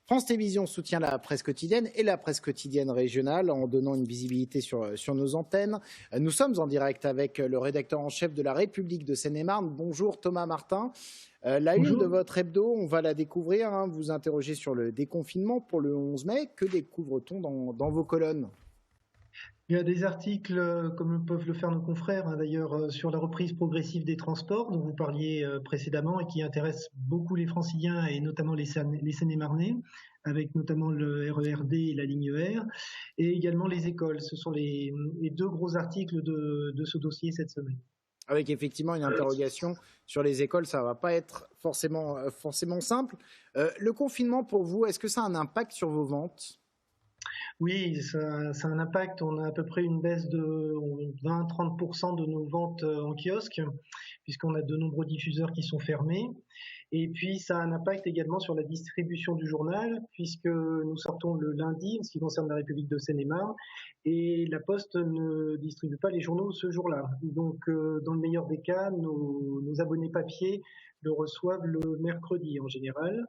France Télévisions soutient la presse quotidienne et la presse quotidienne régionale en donnant une visibilité sur nos antennes. Nous sommes en direct avec le rédacteur en chef de La République de Seine-et-Marne. Bonjour Thomas Martin. La une de Bonjour. votre hebdo, on va la découvrir. Vous interrogez sur le déconfinement pour le 11 mai. Que découvre-t-on dans vos colonnes ? Il y a des articles, comme peuvent le faire nos confrères, d'ailleurs, sur la reprise progressive des transports dont vous parliez précédemment et qui intéresse beaucoup les Franciliens et notamment les Seine-et-Marnais, avec notamment le RERD et la ligne R, et également les écoles. Ce sont les deux gros articles de ce dossier cette semaine. Avec effectivement une interrogation sur les écoles, ça ne va pas être forcément simple. Le confinement pour vous, est-ce que ça a un impact sur vos ventes ? Oui, ça a un impact. On a à peu près une baisse de 20-30% de nos ventes en kiosque, puisqu'on a de nombreux diffuseurs qui sont fermés. Et puis, ça a un impact également sur la distribution du journal, puisque nous sortons le lundi, en ce qui concerne la République de Seine-et-Marne, et la Poste ne distribue pas les journaux ce jour-là. Donc, dans le meilleur des cas, nos abonnés papier le reçoivent le mercredi en général.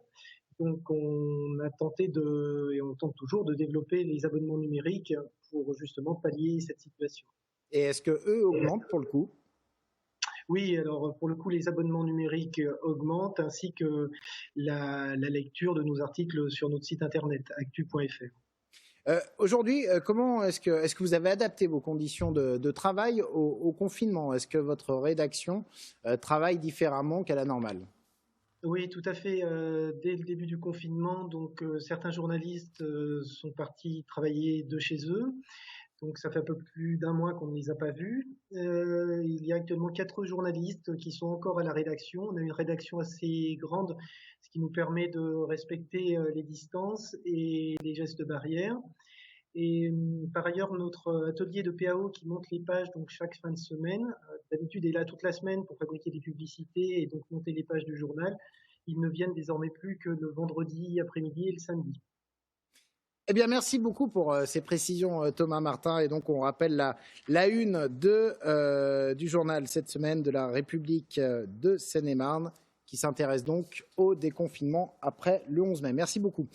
Donc, on a tenté et on tente toujours de développer les abonnements numériques pour justement pallier cette situation. Et est-ce qu'eux augmentent pour le coup ? Oui, alors pour le coup, les abonnements numériques augmentent ainsi que la lecture de nos articles sur notre site internet actu.fr. Aujourd'hui, comment est-ce que vous avez adapté vos conditions de travail au confinement ? Est-ce que votre rédaction travaille différemment qu'à la normale ? Oui, tout à fait. Dès le début du confinement, donc certains journalistes sont partis travailler de chez eux. Donc ça fait un peu plus d'un mois qu'on ne les a pas vus. Il y a actuellement 4 journalistes qui sont encore à la rédaction. On a une rédaction assez grande, ce qui nous permet de respecter les distances et les gestes barrières. Et par ailleurs, notre atelier de PAO qui monte les pages donc chaque fin de semaine, d'habitude est là toute la semaine pour fabriquer des publicités et donc monter les pages du journal. Ils ne viennent désormais plus que le vendredi après-midi et le samedi. Eh bien, merci beaucoup pour ces précisions, Thomas Martin. Et donc, on rappelle la une du journal cette semaine de La République de Seine-et-Marne qui s'intéresse donc au déconfinement après le 11 mai. Merci beaucoup.